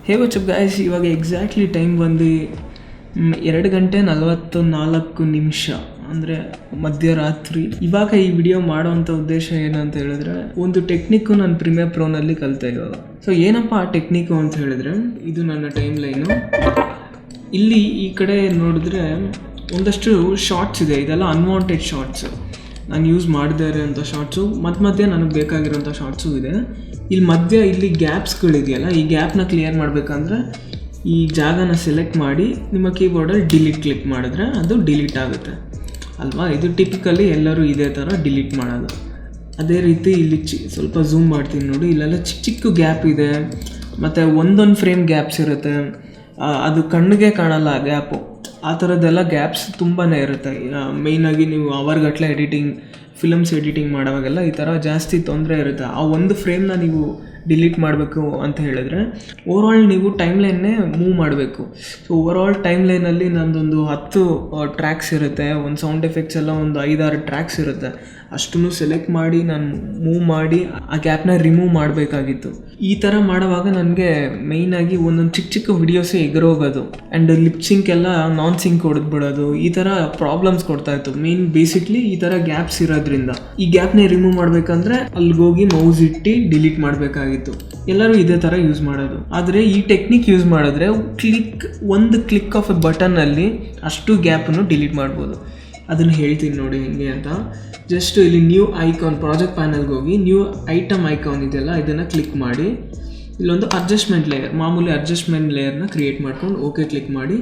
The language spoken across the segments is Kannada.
ಹೇ ವಾಟ್ಸಪ್ ಗಾಯ್ಸ್, ಇವಾಗ ಎಕ್ಸಾಕ್ಟ್ಲಿ ಟೈಮ್ ಬಂದು 2 ಗಂಟೆ 44 ನಿಮಿಷ, ಅಂದರೆ ಮಧ್ಯರಾತ್ರಿ. ಇವಾಗ ಈ ವಿಡಿಯೋ ಮಾಡೋವಂಥ ಉದ್ದೇಶ ಏನಂತ ಹೇಳಿದ್ರೆ, ಒಂದು ಟೆಕ್ನಿಕ್ಕು ನಾನು ಪ್ರೀಮಿಯರ್ ಪ್ರೋನಲ್ಲಿ ಕಲಿತೆ ಇವಾಗ. ಸೊ ಏನಪ್ಪ ಆ ಟೆಕ್ನಿಕ್ಕು ಅಂತ ಹೇಳಿದ್ರೆ, ಇದು ನನ್ನ ಟೈಮ್ ಲೈನು. ಇಲ್ಲಿ ಈ ಕಡೆ ನೋಡಿದ್ರೆ ಒಂದಷ್ಟು ಶಾರ್ಟ್ಸ್ ಇದೆ, ಇದೆಲ್ಲ ಅನ್ವಾಂಟೆಡ್ ಶಾರ್ಟ್ಸು, ನಾನು ಯೂಸ್ ಮಾಡದೇ ಇರೋಂಥ ಶಾರ್ಟ್ಸು. ಮಧ್ಯೆ ನನಗೆ ಬೇಕಾಗಿರೋಂಥ ಶಾರ್ಟ್ಸು ಇದೆ. ಇಲ್ಲಿ ಗ್ಯಾಪ್ಸ್ಗಳಿದೆಯಲ್ಲ, ಈ ಗ್ಯಾಪ್ನ ಕ್ಲಿಯರ್ ಮಾಡಬೇಕಂದ್ರೆ ಈ ಜಾಗನ ಸೆಲೆಕ್ಟ್ ಮಾಡಿ ನಿಮ್ಮ ಕೀಬೋರ್ಡಲ್ಲಿ ಡಿಲೀಟ್ ಕ್ಲಿಕ್ ಮಾಡಿದ್ರೆ ಅದು ಡಿಲೀಟ್ ಆಗುತ್ತೆ ಅಲ್ವಾ. ಇದು ಟಿಪಿಕಲಿ ಎಲ್ಲರೂ ಇದೇ ಥರ ಡಿಲೀಟ್ ಮಾಡೋದು. ಅದೇ ರೀತಿ ಇಲ್ಲಿ ಸ್ವಲ್ಪ ಝೂಮ್ ಮಾಡ್ತೀನಿ ನೋಡಿ, ಇಲ್ಲೆಲ್ಲ ಚಿಕ್ಕ ಚಿಕ್ಕ ಗ್ಯಾಪ್ ಇದೆ, ಮತ್ತು ಒಂದೊಂದು ಫ್ರೇಮ್ ಗ್ಯಾಪ್ಸ್ ಇರುತ್ತೆ, ಅದು ಕಣ್ಣಿಗೆ ಕಾಣಲ್ಲ ಆ ಗ್ಯಾಪು. ಆ ಥರದ್ದೆಲ್ಲ ಗ್ಯಾಪ್ಸ್ ತುಂಬಾ ಇರುತ್ತೆ. ಮೇಯ್ನಾಗಿ ನೀವು ಅವರ್ಗಟ್ಟಲೆ ಫಿಲಮ್ಸ್ ಎಡಿಟಿಂಗ್ ಮಾಡೋವಾಗೆಲ್ಲ ಈ ಥರ ಜಾಸ್ತಿ ತೊಂದರೆ ಇರುತ್ತೆ. ಆ ಒಂದು ಫ್ರೇಮ್ನ ನೀವು ಡಿಲೀಟ್ ಮಾಡಬೇಕು ಅಂತ ಹೇಳಿದ್ರೆ ಓವರಾಲ್ ನೀವು ಟೈಮ್ ಲೈನ್ನೇ ಮೂವ್ ಮಾಡಬೇಕು. ಸೊ ಓವರಾಲ್ ಟೈಮ್ ಲೈನಲ್ಲಿ ನಂದೊಂದು 10 ಟ್ರ್ಯಾಕ್ಸ್ ಇರುತ್ತೆ, ಒಂದು ಸೌಂಡ್ ಎಫೆಕ್ಟ್ಸ್ ಎಲ್ಲ ಒಂದು 5-6 ಟ್ರ್ಯಾಕ್ಸ್ ಇರುತ್ತೆ. ಅಷ್ಟನ್ನು ಸೆಲೆಕ್ಟ್ ಮಾಡಿ ನಾನು ಮೂವ್ ಮಾಡಿ ಆ ಗ್ಯಾಪ್ನ ರಿಮೂವ್ ಮಾಡಬೇಕಾಗಿತ್ತು. ಈ ಥರ ಮಾಡುವಾಗ ನನಗೆ ಮೇಯ್ನಾಗಿ ಒಂದೊಂದು ಚಿಕ್ಕ ಚಿಕ್ಕ ವಿಡಿಯೋಸೇ ಎಗರೋಗೋದು, ಆ್ಯಂಡ್ ಲಿಪ್ಸಿಂಕ್ ಎಲ್ಲ ನಾನ್ ಸಿಂಕ್ ಹೊಡೆದ್ಬಿಡೋದು, ಈ ಥರ ಪ್ರಾಬ್ಲಮ್ಸ್ ಕೊಡ್ತಾಯಿತ್ತು. ಬೇಸಿಕ್ಲಿ ಈ ಥರ ಗ್ಯಾಪ್ಸ್ ಇರೋದ್ರಿಂದ ಈ ಗ್ಯಾಪ್ನ ರಿಮೂವ್ ಮಾಡಬೇಕಂದ್ರೆ ಅಲ್ಲಿಗೋಗಿ ಮೌಸ್ ಇಟ್ಟು ಡಿಲೀಟ್ ಮಾಡಬೇಕಾಗಿತ್ತು. ಎಲ್ಲರೂ ಇದೇ ಥರ ಯೂಸ್ ಮಾಡೋದು. ಆದರೆ ಈ ಟೆಕ್ನಿಕ್ ಯೂಸ್ ಮಾಡಿದ್ರೆ ಒಂದು ಕ್ಲಿಕ್ ಆಫ್ ಎ ಬಟನ್ನಲ್ಲಿ ಅಷ್ಟು ಗ್ಯಾಪನ್ನು ಡಿಲೀಟ್ ಮಾಡ್ಬೋದು. ಅದನ್ನು ಹೇಳ್ತೀನಿ ನೋಡಿ ಹೆಂಗೆ ಅಂತ. ಜಸ್ಟ್ ಇಲ್ಲಿ ನ್ಯೂ ಐಕಾನ್, ಪ್ರಾಜೆಕ್ಟ್ ಪ್ಯಾನಲ್ಗೆ ಹೋಗಿ ನ್ಯೂ ಐಟಮ್ ಐಕಾನ್ ಇದೆಯಲ್ಲ, ಇದನ್ನು ಕ್ಲಿಕ್ ಮಾಡಿ ಇಲ್ಲೊಂದು ಅಡ್ಜಸ್ಟ್ಮೆಂಟ್ ಲೇಯರ್, ಮಾಮೂಲಿ ಅಡ್ಜಸ್ಟ್ಮೆಂಟ್ ಲೇಯರ್ನ ಕ್ರಿಯೇಟ್ ಮಾಡ್ಕೊಂಡು ಓಕೆ ಕ್ಲಿಕ್ ಮಾಡಿ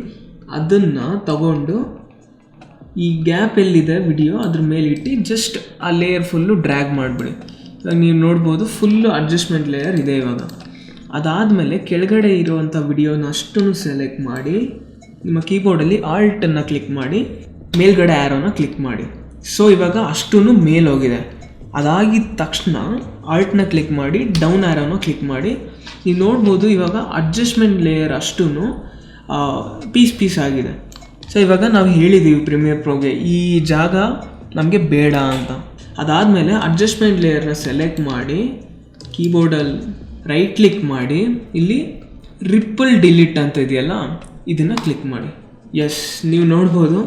ಅದನ್ನು ತಗೊಂಡು ಈ ಗ್ಯಾಪ್ ಎಲ್ಲಿದೆ ವಿಡಿಯೋ ಅದ್ರ ಮೇಲೆ ಇಟ್ಟು ಜಸ್ಟ್ ಆ ಲೇಯರ್ ಫುಲ್ಲು ಡ್ರ್ಯಾಗ್ ಮಾಡಿಬಿಡಿ. ನೀವು ನೋಡ್ಬೋದು ಫುಲ್ಲು ಅಡ್ಜಸ್ಟ್ಮೆಂಟ್ ಲೇಯರ್ ಇದೆ ಇವಾಗ. ಅದಾದಮೇಲೆ ಕೆಳಗಡೆ ಇರುವಂಥ ವಿಡಿಯೋನ ಅಷ್ಟನ್ನು ಸೆಲೆಕ್ಟ್ ಮಾಡಿ ನಿಮ್ಮ ಕೀಬೋರ್ಡಲ್ಲಿ ಆಲ್ಟನ್ನು ಕ್ಲಿಕ್ ಮಾಡಿ ಮೇಲ್ಗಡೆ ಆ್ಯರೋನ ಕ್ಲಿಕ್ ಮಾಡಿ. ಸೊ ಇವಾಗ ಅಷ್ಟೂ ಮೇಲೆ ಹೋಗಿದೆ. ಅದಾಗಿದ್ದ ತಕ್ಷಣ ಆಲ್ಟ್ನ ಕ್ಲಿಕ್ ಮಾಡಿ ಡೌನ್ ಆ್ಯರೋನ ಕ್ಲಿಕ್ ಮಾಡಿ ನೀವು ನೋಡ್ಬೋದು ಇವಾಗ ಅಡ್ಜಸ್ಟ್ಮೆಂಟ್ ಲೇಯರ್ ಅಷ್ಟೂ ಪೀಸ್ ಆಗಿದೆ. ಸೊ ಇವಾಗ ನಾವು ಹೇಳಿದ್ದೀವಿ ಪ್ರೀಮಿಯರ್ ಪ್ರೋಗೆ ಈ ಜಾಗ ನಮಗೆ ಬೇಡ ಅಂತ. ಅದಾದಮೇಲೆ ಅಡ್ಜಸ್ಟ್ಮೆಂಟ್ ಲೇಯರ್ನ ಸೆಲೆಕ್ಟ್ ಮಾಡಿ ಕೀಬೋರ್ಡಲ್ಲಿ ರೈಟ್ ಕ್ಲಿಕ್ ಮಾಡಿ ಇಲ್ಲಿ ರಿಪ್ಪಲ್ ಡಿಲೀಟ್ ಅಂತ ಇದೆಯಲ್ಲ ಇದನ್ನು ಕ್ಲಿಕ್ ಮಾಡಿ. ಎಸ್, ನೀವು ನೋಡ್ಬೋದು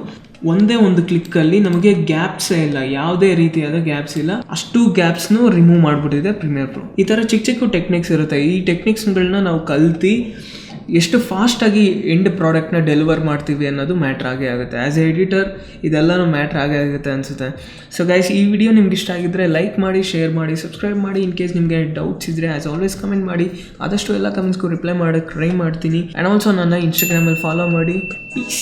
ಒಂದೇ ಒಂದು ಕ್ಲಿಕ್ಕಲ್ಲಿ ನಮಗೆ ಗ್ಯಾಪ್ಸೇ ಇಲ್ಲ, ಯಾವುದೇ ರೀತಿಯಾದ ಗ್ಯಾಪ್ಸ್ ಇಲ್ಲ, ಅಷ್ಟು ಗ್ಯಾಪ್ಸ್ನು ರಿಮೂವ್ ಮಾಡಿಬಿಟ್ಟಿದೆ ಪ್ರೀಮಿಯರ್ ಪ್ರೋ. ಈ ಥರ ಚಿಕ್ಕ ಚಿಕ್ಕ ಟೆಕ್ನಿಕ್ಸ್ ಇರುತ್ತೆ. ಈ ಟೆಕ್ನಿಕ್ಸ್ಗಳನ್ನ ನಾವು ಕಲ್ತು ಎಷ್ಟು ಫಾಸ್ಟಾಗಿ ಎಂಡ್ ಪ್ರಾಡಕ್ಟ್ನ ಡೆಲಿವರ್ ಮಾಡ್ತೀವಿ ಅನ್ನೋದು ಮ್ಯಾಟ್ರ್ ಆಗೇ ಆಗುತ್ತೆ. ಆ್ಯಸ್ ಎ ಎಡಿಟರ್ ಇದೆಲ್ಲನೂ ಮ್ಯಾಟ್ರ್ ಆಗೇ ಆಗುತ್ತೆ ಅನಿಸುತ್ತೆ. ಸೊ ಗೈಸ್, ಈ ವಿಡಿಯೋ ನಿಮ್ಗೆ ಇಷ್ಟ ಆಗಿದ್ದರೆ ಲೈಕ್ ಮಾಡಿ, ಶೇರ್ ಮಾಡಿ, ಸಬ್ಸ್ಕ್ರೈಬ್ ಮಾಡಿ. ಇನ್ ಕೇಸ್ ನಿಮಗೆ ಡೌಟ್ಸ್ ಇದ್ದರೆ ಆ್ಯಸ್ ಆಲ್ವೇಸ್ ಕಮೆಂಟ್ ಮಾಡಿ. ಆದಷ್ಟು ಎಲ್ಲ ಕಮೆಂಟ್ಸ್ಗೂ ರಿಪ್ಲೈ ಮಾಡೋಕ್ಕೆ ಟ್ರೈ ಮಾಡ್ತೀನಿ. ಆ್ಯಂಡ್ ಆಲ್ಸೋ ನನ್ನ ಇನ್ಸ್ಟಾಗ್ರಾಮಲ್ಲಿ ಫಾಲೋ ಮಾಡಿ. ಪೀಸ್.